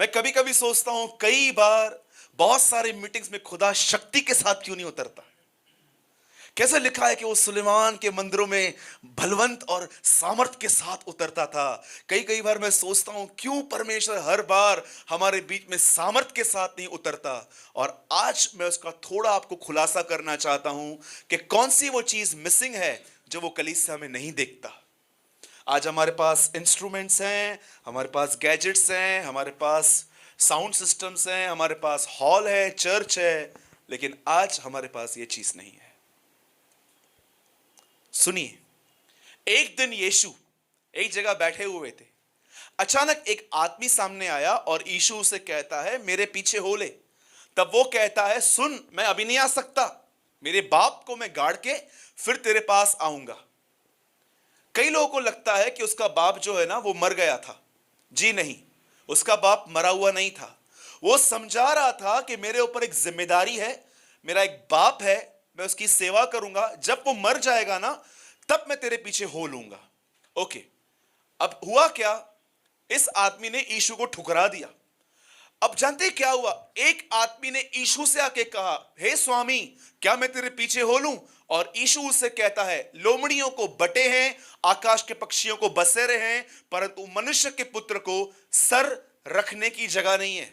मैं कभी कभी सोचता हूं, कई बार बहुत सारे मीटिंग्स में खुदा शक्ति के साथ क्यों नहीं उतरता। कैसे लिखा है कि वो सुलेमान के मंदिरों में बलवंत और सामर्थ के साथ उतरता था। कई कई बार मैं सोचता हूं, क्यों परमेश्वर हर बार हमारे बीच में सामर्थ के साथ नहीं उतरता। और आज मैं उसका थोड़ा आपको खुलासा करना चाहता हूं कि कौन सी वो चीज मिसिंग है जो वो कलीसिया में नहीं देखता। आज हमारे पास इंस्ट्रूमेंट्स हैं, हमारे पास गैजेट्स हैं, हमारे पास साउंड सिस्टम्स हैं, हमारे पास हॉल है, चर्च है, लेकिन आज हमारे पास ये चीज नहीं है। सुनिए, एक दिन यीशु एक जगह बैठे हुए थे। अचानक एक आदमी सामने आया और यीशु उसे कहता है, मेरे पीछे हो ले। तब वो कहता है, सुन, मैं अभी नहीं आ सकता, मेरे बाप को मैं गाड़ के फिर तेरे पास आऊंगा। कई लोगों को लगता है कि उसका बाप जो है ना वो मर गया था। जी नहीं, उसका बाप मरा हुआ नहीं था। वो समझा रहा था कि मेरे ऊपर एक जिम्मेदारी है, मेरा एक बाप है, मैं उसकी सेवा करूंगा, जब वो मर जाएगा ना तब मैं तेरे पीछे हो लूंगा। ओके, अब हुआ क्या, इस आदमी ने यीशु को ठुकरा दिया। अब जानते हैं क्या हुआ, एक आदमी ने यीशु से आके कहा, हे स्वामी, क्या मैं तेरे पीछे हो लूं। और यीशु उससे कहता है, लोमड़ियों को बटे हैं, आकाश के पक्षियों को बसेरे हैं, परंतु मनुष्य के पुत्र को सर रखने की जगह नहीं है।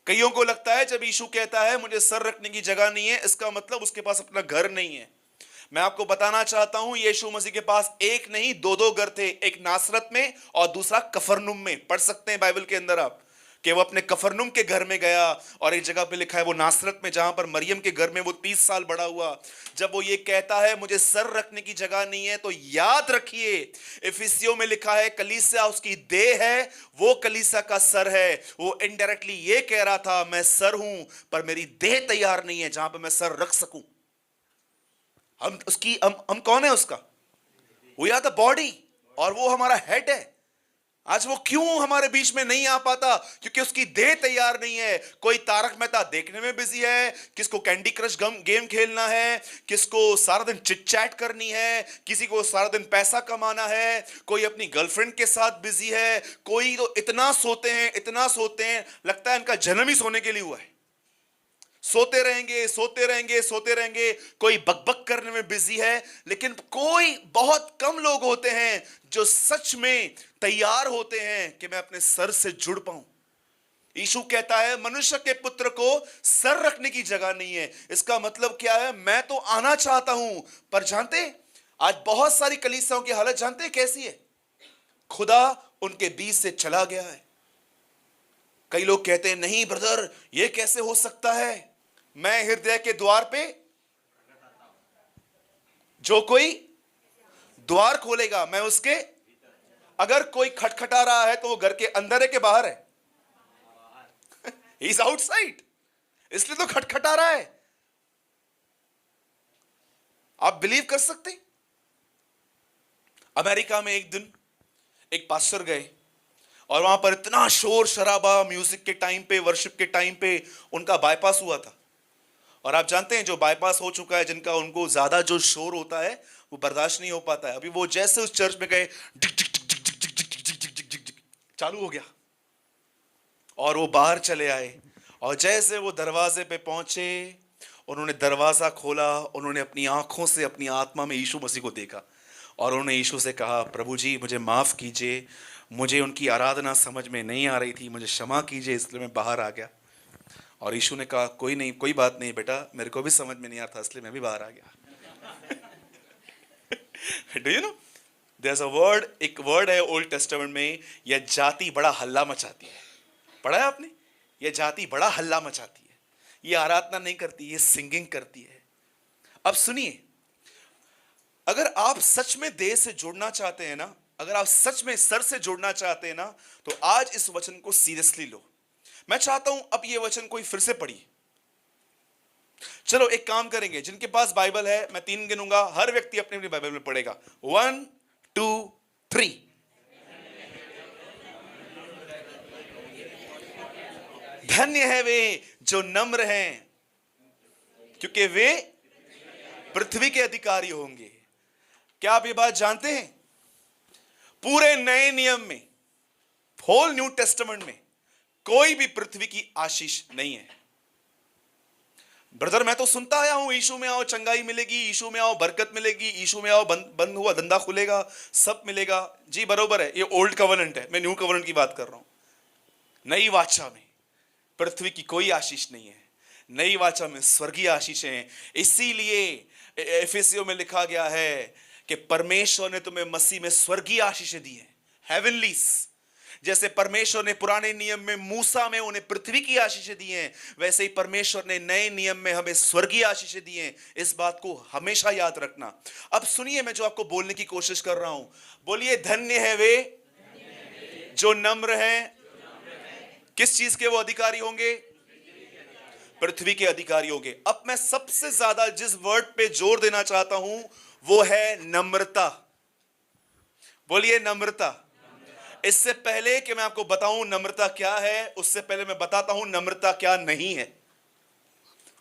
कईयों को लगता है जब यीशु कहता है मुझे सर रखने की जगह नहीं है, इसका मतलब उसके पास अपना घर नहीं है। मैं आपको बताना चाहता हूं, यीशु मसीह के पास एक नहीं दो घर थे, एक नासरत में और दूसरा कफरनुम में। पढ़ सकते हैं बाइबल के अंदर आप कि वो अपने कफरनुम के घर में गया, और एक जगह पे लिखा है वो नासरत में, जहां पर मरियम के घर में वो 30 साल बड़ा हुआ। जब वो ये कहता है मुझे सर रखने की जगह नहीं है, तो याद रखिए, इफिसियों में लिखा है कलीसिया उसकी देह है, वो कलीसिया का सर है। वो इनडायरेक्टली ये कह रहा था, मैं सर हूं पर मेरी देह तैयार नहीं है जहां पर मैं सर रख सकूं। हम कौन है उसका? वी आर द बॉडी, और वो हमारा हेड है। आज वो क्यों हमारे बीच में नहीं आ पाता? क्योंकि उसकी देह तैयार नहीं है। कोई तारक मेहता देखने में बिजी है, किसको कैंडी क्रश गेम खेलना है, किसको सारा दिन चिट चैट करनी है, किसी को सारा दिन पैसा कमाना है, कोई अपनी गर्लफ्रेंड के साथ बिजी है, कोई तो इतना सोते हैं, इतना सोते हैं, लगता है इनका जन्म ही सोने के लिए हुआ है। सोते रहेंगे, सोते रहेंगे, सोते रहेंगे। कोई बकबक करने में बिजी है, लेकिन कोई बहुत कम लोग होते हैं जो सच में तैयार होते हैं कि मैं अपने सर से जुड़ पाऊं। यीशु कहता है मनुष्य के पुत्र को सर रखने की जगह नहीं है। इसका मतलब क्या है? मैं तो आना चाहता हूं, पर जानते आज बहुत सारी कलीसियाओं की हालत जानते हैं कैसी है? खुदा उनके बीच से चला गया है। कई लोग कहते हैं नहीं ब्रदर, यह कैसे हो सकता है? मैं हृदय के द्वार पे, जो कोई द्वार खोलेगा मैं उसके। अगर कोई खटखटा रहा है तो वो घर के अंदर है कि बाहर है? ही इज आउटसाइड, इसलिए तो खटखटा रहा है। आप बिलीव कर सकते? अमेरिका में एक दिन एक पास्टर गए और वहां पर इतना शोर शराबा, म्यूजिक के टाइम पे, वर्शिप के टाइम पे उनका बाईपास हुआ था। और आप जानते हैं जो बाईपास हो चुका है, जिनका, उनको ज्यादा जो शोर होता है वो बर्दाश्त नहीं हो पाता है। अभी वो जैसे उस चर्च में गए, चालू हो गया और वो बाहर चले आए। और जैसे वो दरवाजे पे पहुंचे, उन्होंने दरवाजा खोला, उन्होंने अपनी आंखों से अपनी आत्मा में यीशु मसीह को देखा और उन्होंने यीशु से कहा, प्रभु जी मुझे माफ कीजिए, मुझे उनकी आराधना समझ में नहीं आ रही थी, मुझे क्षमा कीजिए, इसलिए मैं बाहर आ गया। और यीशु ने कहा, कोई नहीं, कोई बात नहीं बेटा, मेरे को भी समझ में नहीं आ रहा था, इसलिए मैं भी बाहर आ गया। Do you know, there is a word, एक वर्ड है ओल्ड टेस्टामेंट में, यह जाति बड़ा हल्ला मचाती है। पढ़ा है आपने? यह जाति बड़ा हल्ला मचाती है, ये आराधना नहीं करती, ये सिंगिंग करती है। अब सुनिए, अगर आप सच में देह से जुड़ना चाहते हैं ना, अगर आप सच में सर से जुड़ना चाहते हैं ना, तो आज इस वचन को सीरियसली लो। मैं चाहता हूं अब ये वचन कोई फिर से पढ़िए। चलो एक काम करेंगे, जिनके पास बाइबल है मैं 3 गिनूंगा, हर व्यक्ति अपनी अपनी बाइबल में पढ़ेगा। 1 2 3। धन्य है वे जो नम्र हैं, क्योंकि वे पृथ्वी के अधिकारी होंगे। क्या आप ये बात जानते हैं? पूरे नए नियम में, होल न्यू टेस्टामेंट में कोई भी पृथ्वी की आशीष नहीं है। ब्रदर मैं तो सुनता आया हूं, यीशु में आओ चंगाई मिलेगी, यीशु में आओ बरकत मिलेगी, यीशु में आओ बंद हुआ धंधा खुलेगा, सब मिलेगा। जी बरोबर है, ये ओल्ड कवर्नेंट है, मैं न्यू कवर्नेंट की बात कर रहा हूं। नई वाचा में पृथ्वी की कोई आशीष नहीं है, नई वाचा में स्वर्गीय आशीष है। इसीलिए एफेसियों में लिखा गया है कि परमेश्वर ने तुम्हें मसीह में स्वर्गीय आशीषें दी हैं, हेवनलीज। जैसे परमेश्वर ने पुराने नियम में मूसा में उन्हें पृथ्वी की आशीषें दी हैं, वैसे ही परमेश्वर ने नए नियम में हमें स्वर्गीय आशीषें दी हैं। इस बात को हमेशा याद रखना। अब सुनिए मैं जो आपको बोलने की कोशिश कर रहा हूं, बोलिए धन्य है वे जो नम्र हैं। किस चीज के वो अधिकारी होंगे? पृथ्वी के अधिकारी होंगे। अब मैं सबसे ज्यादा जिस वर्ड पे जोर देना चाहता हूं वो है नम्रता। बोलिए नम्रता। इससे पहले कि मैं आपको बताऊं नम्रता क्या है, उससे पहले मैं बताता हूं नम्रता क्या नहीं है,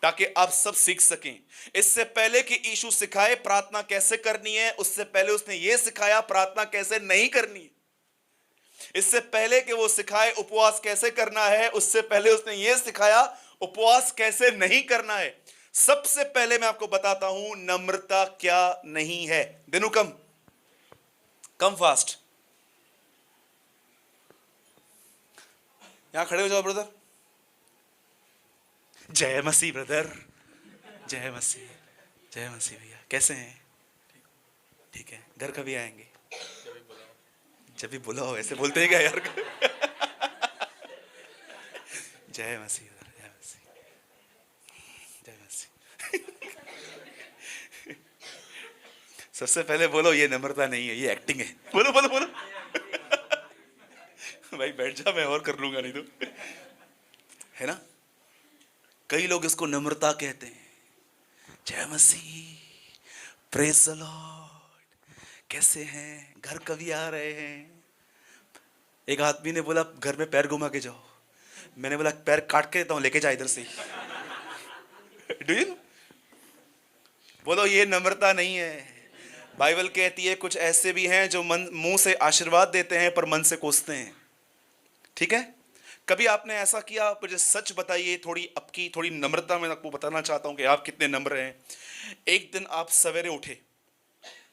ताकि आप सब सीख सकें। इससे पहले कि यीशु सिखाए प्रार्थना कैसे करनी है, उससे पहले उसने यह सिखाया प्रार्थना कैसे नहीं करनी है। इससे पहले कि वो सिखाए उपवास कैसे करना है, उससे पहले उसने यह सिखाया उपवास कैसे नहीं करना है। सबसे पहले मैं आपको बताता हूं नम्रता क्या नहीं है। दिनू कम फास्ट, यहां खड़े हो जाओ ब्रदर। जय मसीह ब्रदर, जय मसीह, जय मसीह भैया, कैसे हैं? ठीक है, घर कभी आएंगे? जब भी बुलाओ, ऐसे बोलते हैं क्या यार? जय मसीह, जय मसीह, जय मसीह। सबसे पहले बोलो ये नम्रता नहीं है, ये एक्टिंग है। बोलो बोलो बोलो। भाई बैठ जा, मैं और कर लूंगा नहीं तो, है ना? कई लोग इसको नम्रता कहते हैं। जय मसीह, प्रेज द लॉर्ड, कैसे हैं? घर कभी आ रहे हैं? एक आदमी ने बोला घर में पैर घुमा के जाओ। मैंने बोला पैर काट के देता हूं, लेके जा इधर से। Do you? बोलो ये नम्रता नहीं है। बाइबल कहती है कुछ ऐसे भी हैं जो मुंह से आशीर्वाद देते हैं पर मन से कोसते हैं। ठीक है? कभी आपने ऐसा किया? मुझे सच बताइए, थोड़ी नम्रता में आपको बताना चाहता हूं कि आप कितने नम्र हैं। एक दिन आप सवेरे उठे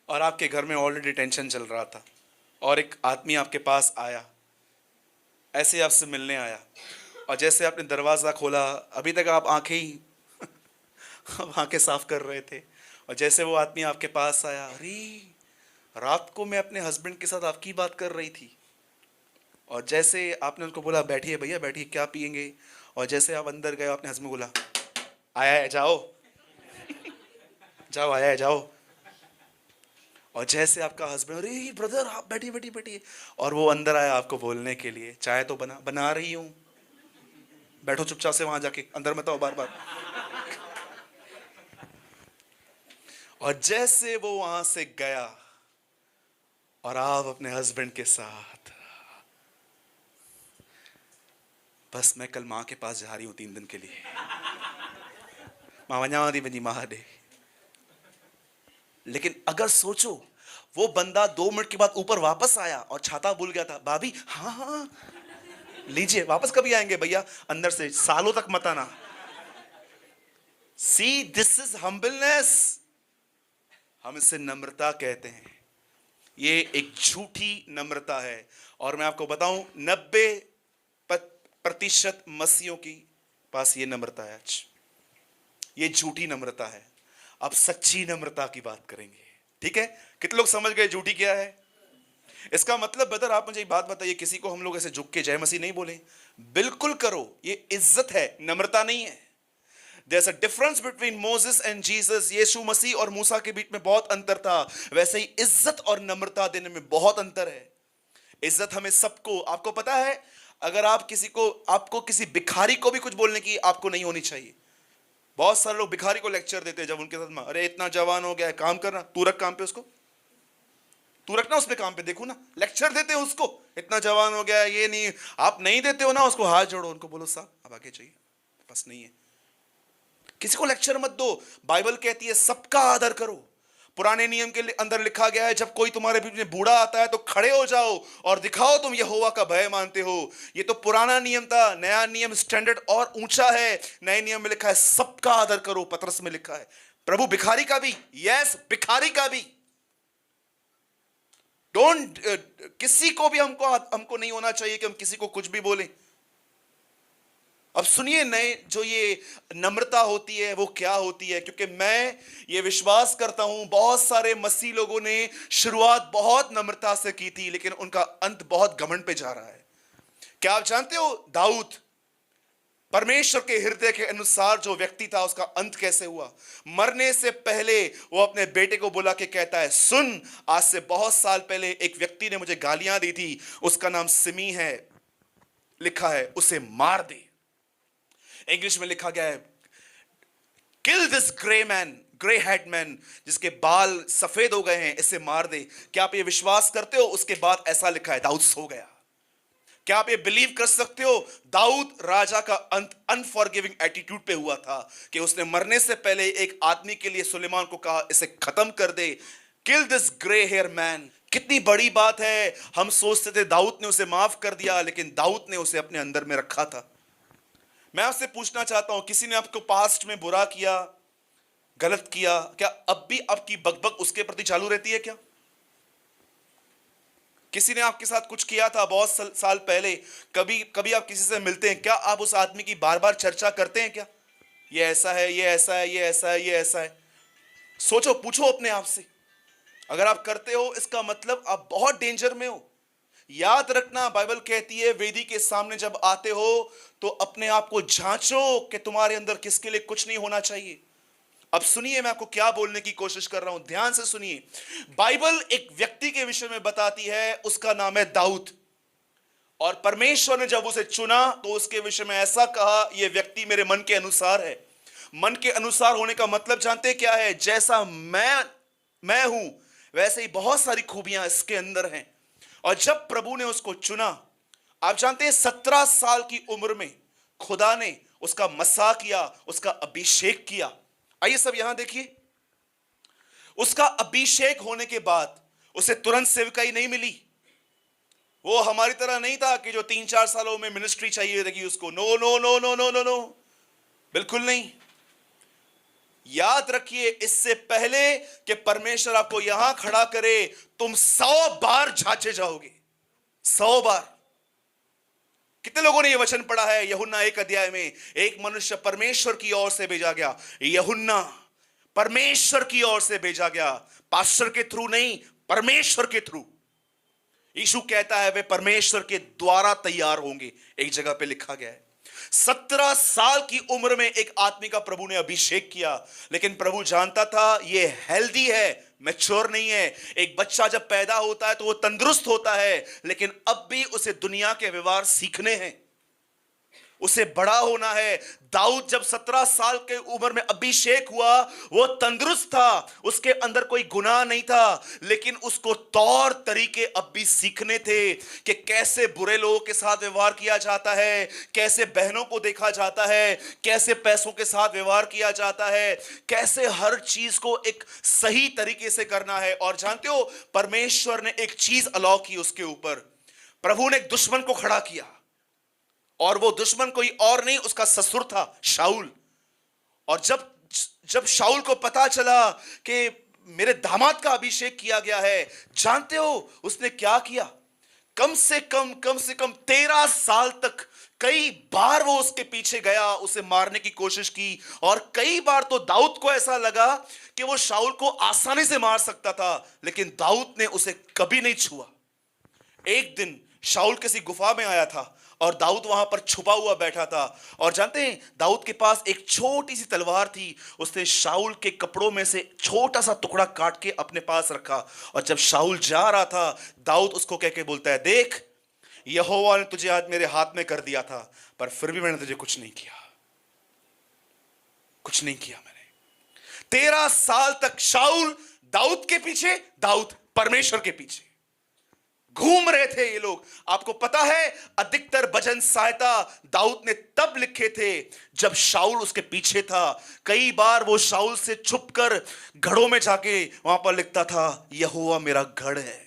और आपके घर में ऑलरेडी टेंशन चल रहा था, और एक आदमी आपके पास आया, ऐसे आपसे मिलने आया, और जैसे आपने दरवाज़ा खोला, अभी तक आप आंखें साफ कर रहे थे, और जैसे वो आदमी आपके पास आया, अरे रात को मैं अपने हस्बैंड के साथ आपकी बात कर रही थी, और जैसे आपने उनको बोला बैठिए भैया बैठिए, क्या पियेंगे, और जैसे आप अंदर गए आपने हस्बैंड को बोला आया है जाओ, जाओ आया है जाओ, और जैसे आपका हस्बैंड अरे ब्रदर आप बैठिए बैठिए बैठिए, और वो अंदर आया आपको बोलने के लिए चाय तो बना रही हूँ, बैठो चुपचाप से वहां जाके, अंदर मत आओ बार बार। और जैसे वो वहां से गया और आप अपने हस्बैंड के साथ, बस मैं कल माँ के पास जा रही हूँ 3 दिन के लिए, महादे। लेकिन अगर सोचो वो बंदा 2 मिनट के बाद ऊपर वापस आया और छाता भूल गया था, भाभी हाँ हाँ लीजिए, वापस कभी आएंगे भैया, अंदर से सालों तक मत आना। सी दिस इज हम्बलनेस, हम इसे नम्रता कहते हैं। ये एक झूठी नम्रता है, और मैं आपको बताऊं 90% मसीहों की पास ये नम्रता है। आज ये झूठी नम्रता है। अब सच्ची नम्रता की बात करेंगे, ठीक है? कितने लोग समझ गए झूठी क्या है? इसका मतलब ब्रदर आप मुझे एक बात बताइए, किसी को हम लोग ऐसे झुक के जय मसीह नहीं बोले, बिल्कुल करो, ये इज्जत है, नम्रता नहीं है। There's a difference between Moses and Jesus. यीशु मसीह और मूसा के बीच में बहुत अंतर था, वैसे ही इज्जत और नम्रता देने में बहुत अंतर है। इज्जत हमें सबको, आपको पता है, अगर आपको किसी भिखारी को भी कुछ बोलने की आपको नहीं होनी चाहिए। बहुत सारे लोग भिखारी को लेक्चर देते हैं जब उनके साथ में, अरे इतना जवान हो गया है, काम करना, तू रख काम पे उसको, तू रखना उस पे काम पे, देखो ना लेक्चर देते हैं उसको, इतना जवान हो गया है, ये नहीं, आप नहीं देते हो ना उसको, हाथ जोड़ो, उनको बोलो साहब अब आगे चाहिए, बस नहीं है। किसी को लेक्चर मत दो। बाइबल कहती है सबका आदर करो, पुराने नियम के अंदर लिखा गया है, जब कोई तुम्हारे बीच में बूढ़ा आता है तो खड़े हो जाओ और दिखाओ तुम यहोवा का भय मानते हो। ये तो पुराना नियम था। नया नियम स्टैंडर्ड और ऊंचा है। नए नियम में लिखा है सबका आदर करो। पतरस में लिखा है प्रभु भिखारी का भी, यस भिखारी का भी। डोंट किसी को भी हमको नहीं होना चाहिए कि हम किसी को कुछ भी बोलें। अब सुनिए, नए जो ये नम्रता होती है वो क्या होती है, क्योंकि मैं ये विश्वास करता हूं बहुत सारे मसीह लोगों ने शुरुआत बहुत नम्रता से की थी, लेकिन उनका अंत बहुत घमंड पे जा रहा है। क्या आप जानते हो दाऊद परमेश्वर के हृदय के अनुसार जो व्यक्ति था, उसका अंत कैसे हुआ? मरने से पहले वो अपने बेटे को बुला के कहता है, सुन, आज से बहुत साल पहले एक व्यक्ति ने मुझे गालियां दी थी, उसका नाम सिमी है, लिखा है, उसे मार दे। इंग्लिश में लिखा गया है किल this grey man, grey head man, जिसके बाल सफेद हो गए हैं, इसे मार दे। क्या आप ये विश्वास करते हो? उसके बाद ऐसा लिखा है दाऊद सो गया। क्या आप ये बिलीव कर सकते हो? दाऊद राजा का अंत अनफॉरगिविंग एटीट्यूड पे हुआ था कि उसने मरने से पहले एक आदमी के लिए सुलेमान को कहा, इसे खत्म कर दे, kill this grey hair man. कितनी बड़ी बात है। हम सोचते थे दाऊद ने उसे माफ कर दिया, लेकिन दाऊद ने उसे अपने अंदर में रखा था। मैं आपसे पूछना चाहता हूं, किसी ने आपको पास्ट में बुरा किया, गलत किया, क्या अब भी आपकी बकबक उसके प्रति चालू रहती है क्या? किसी ने आपके साथ कुछ किया था बहुत साल पहले, कभी कभी आप किसी से मिलते हैं, क्या आप उस आदमी की बार बार चर्चा करते हैं क्या? ये ऐसा है, ये ऐसा है, ये ऐसा है, ये ऐसा है। सोचो, पूछो अपने आप से। अगर आप करते हो, इसका मतलब आप बहुत डेंजर में हो। याद रखना, बाइबल कहती है वेदी के सामने जब आते हो तो अपने आप को जांचो कि तुम्हारे अंदर किसके लिए कुछ नहीं होना चाहिए। अब सुनिए, मैं आपको क्या बोलने की कोशिश कर रहा हूं, ध्यान से सुनिए। बाइबल एक व्यक्ति के विषय में बताती है, उसका नाम है दाऊद। और परमेश्वर ने जब उसे चुना तो उसके विषय में ऐसा कहा, यह व्यक्ति मेरे मन के अनुसार है। मन के अनुसार होने का मतलब जानते क्या है? जैसा मैं हूं वैसे ही बहुत सारी खूबियां इसके अंदर हैं। और जब प्रभु ने उसको चुना, आप जानते हैं 17 साल की उम्र में खुदा ने उसका मसा किया, उसका अभिषेक किया। आइए सब यहां देखिए, उसका अभिषेक होने के बाद उसे तुरंत सेवकाई नहीं मिली। वो हमारी तरह नहीं था कि जो 3-4 सालों में मिनिस्ट्री चाहिए रहेगी उसको। No no no no no no no, बिल्कुल नहीं। याद रखिए, इससे पहले कि परमेश्वर आपको यहां खड़ा करे, तुम 100 बार जांचे जाओगे। 100 बार। कितने लोगों ने यह वचन पढ़ा है? यूहन्ना 1 अध्याय में एक मनुष्य परमेश्वर की ओर से भेजा गया। यूहन्ना परमेश्वर की ओर से भेजा गया, पास्टर के थ्रू नहीं, परमेश्वर के थ्रू। यीशु कहता है वे परमेश्वर के द्वारा तैयार होंगे, एक जगह पे लिखा गया है। 17 साल की उम्र में एक आदमी का प्रभु ने अभिषेक किया, लेकिन प्रभु जानता था यह हेल्दी है, मैच्योर नहीं है। एक बच्चा जब पैदा होता है तो वो तंदुरुस्त होता है, लेकिन अब भी उसे दुनिया के व्यवहार सीखने हैं, उसे बड़ा होना है। दाऊद जब 17 साल के उम्र में अभिषेक हुआ, वो तंदुरुस्त था, उसके अंदर कोई गुनाह नहीं था, लेकिन उसको तौर तरीके अब भी सीखने थे कि कैसे बुरे लोगों के साथ व्यवहार किया जाता है, कैसे बहनों को देखा जाता है, कैसे पैसों के साथ व्यवहार किया जाता है, कैसे हर चीज को एक सही तरीके से करना है। और जानते हो, परमेश्वर ने एक चीज अलाउ की उसके ऊपर। प्रभु ने एक दुश्मन को खड़ा किया, और वो दुश्मन कोई और नहीं, उसका ससुर था शाऊल। और जब शाऊल को पता चला कि मेरे दामाद का अभिषेक किया गया है, जानते हो उसने क्या किया? कम से कम 13 साल तक कई बार वो उसके पीछे गया, उसे मारने की कोशिश की। और कई बार तो दाऊद को ऐसा लगा कि वो शाऊल को आसानी से मार सकता था, लेकिन दाऊद ने उसे कभी नहीं छुआ। एक दिन शाऊल किसी गुफा में आया था और दाऊद वहां पर छुपा हुआ बैठा था। और जानते हैं, दाऊद के पास एक छोटी सी तलवार थी। उसने शाऊल के कपड़ों में से छोटा सा टुकड़ा काट के अपने पास रखा। और जब शाऊल जा रहा था, दाऊद उसको कह के बोलता है, देख, यहोवा ने तुझे आज मेरे हाथ में कर दिया था, पर फिर भी मैंने तुझे कुछ नहीं किया, कुछ नहीं किया मैंने। 13 साल तक शाऊल दाऊद के पीछे, दाऊद परमेश्वर के पीछे। घूम रहे थे ये लोग। आपको पता है अधिकतर भजन सहायता दाऊद ने तब लिखे थे जब शाऊल उसके पीछे था। कई बार वो शाऊल से छुपकर घड़ों में जाके वहां पर लिखता था यहोवा मेरा गढ़ है।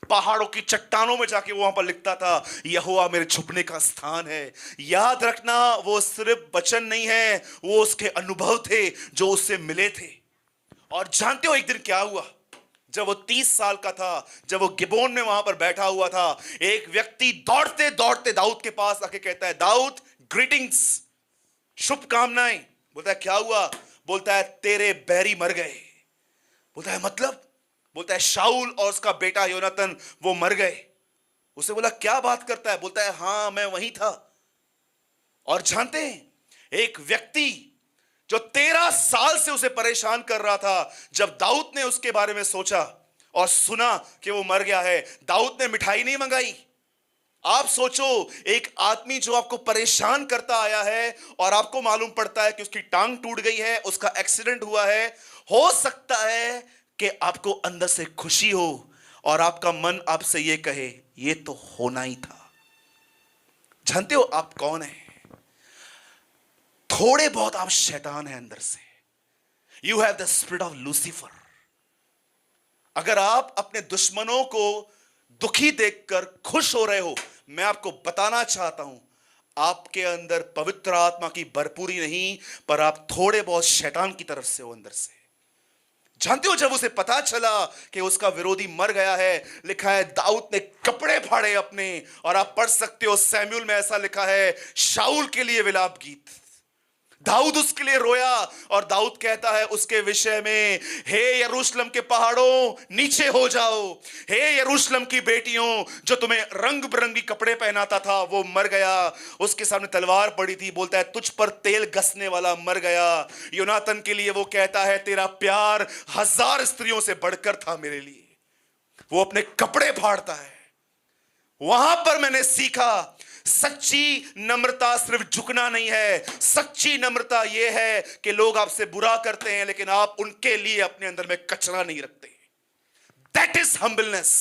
पहाड़ों की चट्टानों में जाके वहां पर लिखता था यहोवा मेरे छुपने का स्थान है। याद रखना, वो सिर्फ वचन नहीं है, वो उसके अनुभव थे जो उससे मिले थे। और जानते हो एक दिन क्या हुआ? जब वो 30 साल का था, जब वो गिबोन में वहां पर बैठा हुआ था, एक व्यक्ति दौड़ते दौड़ते दाऊद के पास आके कहता है, दाऊद ग्रीटिंग्स, शुभकामनाएं। बोलता है क्या हुआ? बोलता है तेरे बैरी मर गए। बोलता है मतलब? बोलता है शाऊल और उसका बेटा योनातन वो मर गए। उसे बोला क्या बात करता है? बोलता है हां मैं वहीं था। और जानते हैं एक व्यक्ति जो 13 साल से उसे परेशान कर रहा था, जब दाऊद ने उसके बारे में सोचा और सुना कि वो मर गया है, दाऊद ने मिठाई नहीं मंगाई। आप सोचो, एक आदमी जो आपको परेशान करता आया है और आपको मालूम पड़ता है कि उसकी टांग टूट गई है, उसका एक्सीडेंट हुआ है, हो सकता है कि आपको अंदर से खुशी हो और आपका मन आपसे यह कहे यह तो होना ही था। जानते हो आप कौन है? थोड़े बहुत आप शैतान हैं अंदर से। You have the spirit of Lucifer. अगर आप अपने दुश्मनों को दुखी देखकर खुश हो रहे हो, मैं आपको बताना चाहता हूं आपके अंदर पवित्र आत्मा की भरपूरी नहीं, पर आप थोड़े बहुत शैतान की तरफ से हो अंदर से। जानते हो जब उसे पता चला कि उसका विरोधी मर गया है, लिखा है दाऊद ने कपड़े फाड़े अपने। और आप पढ़ सकते हो सैमुएल में ऐसा लिखा है, शाऊल के लिए विलाप गीत। दाऊद उसके लिए रोया और दाऊद कहता है उसके विषय में, हे यरूशलेम के पहाड़ों नीचे हो जाओ, हे यरूशलेम की बेटियों जो तुम्हें रंग बिरंगी कपड़े पहनाता था वो मर गया, उसके सामने तलवार पड़ी थी। बोलता है तुझ पर तेल घसने वाला मर गया। योनातन के लिए वो कहता है तेरा प्यार 1000 स्त्रियों से बढ़कर था मेरे लिए। वो अपने कपड़े फाड़ता है। वहां पर मैंने सीखा सच्ची नम्रता सिर्फ झुकना नहीं है। सच्ची नम्रता यह है कि लोग आपसे बुरा करते हैं लेकिन आप उनके लिए अपने अंदर में कचरा नहीं रखते। That is humbleness.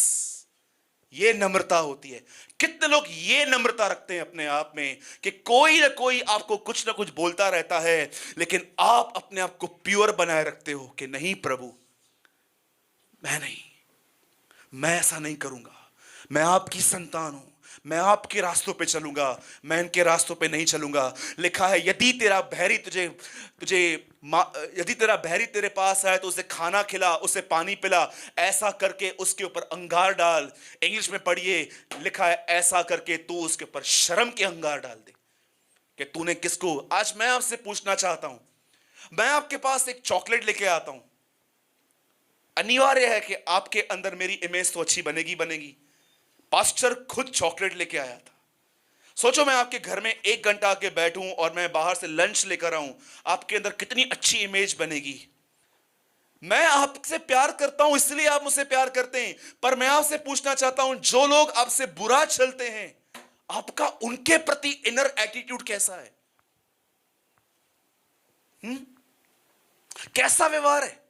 ये नम्रता होती है। कितने लोग ये नम्रता रखते हैं अपने आप में कि कोई ना कोई आपको कुछ ना कुछ बोलता रहता है लेकिन आप अपने आप को प्योर बनाए रखते हो कि नहीं प्रभु, मैं नहीं, मैं ऐसा नहीं करूंगा, मैं आपकी संतान हूं, मैं आपके रास्तों पे चलूंगा, मैं इनके रास्तों पे नहीं चलूंगा। लिखा है यदि तेरा बहरी यदि तेरा बहरी तेरे पास आए तो उसे खाना खिला, उसे पानी पिला, ऐसा करके उसके ऊपर अंगार डाल। इंग्लिश में पढ़िए, लिखा है ऐसा करके तू उसके ऊपर शर्म के अंगार डाल दे कि तूने किसको। आज मैं आपसे पूछना चाहता हूं, मैं आपके पास एक चॉकलेट लेके आता हूं, अनिवार्य है कि आपके अंदर मेरी इमेज तो अच्छी बनेगी बनेगी। पास्टर खुद चॉकलेट लेके आया था। सोचो मैं आपके घर में 1 घंटा आके बैठूं और मैं बाहर से लंच लेकर आऊं, आपके अंदर कितनी अच्छी इमेज बनेगी। मैं आपसे प्यार करता हूं इसलिए आप मुझसे प्यार करते हैं, पर मैं आपसे पूछना चाहता हूं जो लोग आपसे बुरा चलते हैं, आपका उनके प्रति इनर एटीट्यूड कैसा है? कैसा व्यवहार है?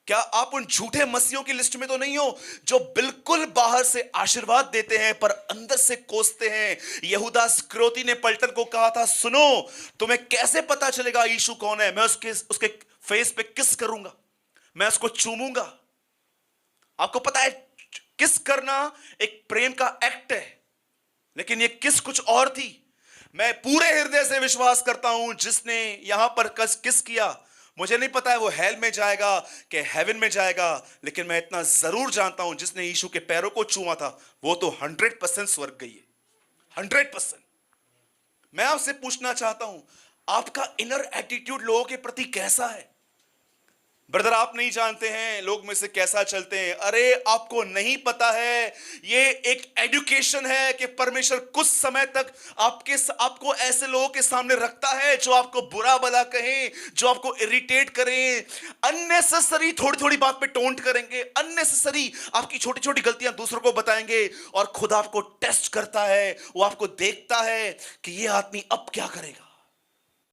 क्या आप उन झूठे मसीहों की लिस्ट में तो नहीं हो जो बिल्कुल बाहर से आशीर्वाद देते हैं पर अंदर से कोसते हैं? यहूदा इस्करियोती ने पलटन को कहा था, सुनो तुम्हें कैसे पता चलेगा यीशु कौन है? मैं उसके फेस पे किस करूंगा, मैं उसको चूमूंगा। आपको पता है किस करना एक प्रेम का एक्ट है, लेकिन ये किस कुछ और थी। मैं पूरे हृदय से विश्वास करता हूं जिसने यहां पर किस किया, मुझे नहीं पता है वो हेल में जाएगा कि हेवन में जाएगा, लेकिन मैं इतना जरूर जानता हूं जिसने यीशु के पैरों को छुआ था वो तो 100% स्वर्ग गई है, 100%। मैं आपसे पूछना चाहता हूं आपका इनर एटीट्यूड लोगों के प्रति कैसा है? ब्रदर आप नहीं जानते हैं लोग में से कैसा चलते हैं। अरे आपको नहीं पता है, ये एक एजुकेशन है कि परमेश्वर कुछ समय तक आपको ऐसे लोगों के सामने रखता है जो आपको बुरा भला कहें, जो आपको इरिटेट करें, अननेसेसरी थोड़ी थोड़ी बात पे टोंट करेंगे, अननेसेसरी आपकी छोटी छोटी गलतियां दूसरों को बताएंगे। और खुद आपको टेस्ट करता है, वो आपको देखता है कि ये आदमी अब क्या करेगा।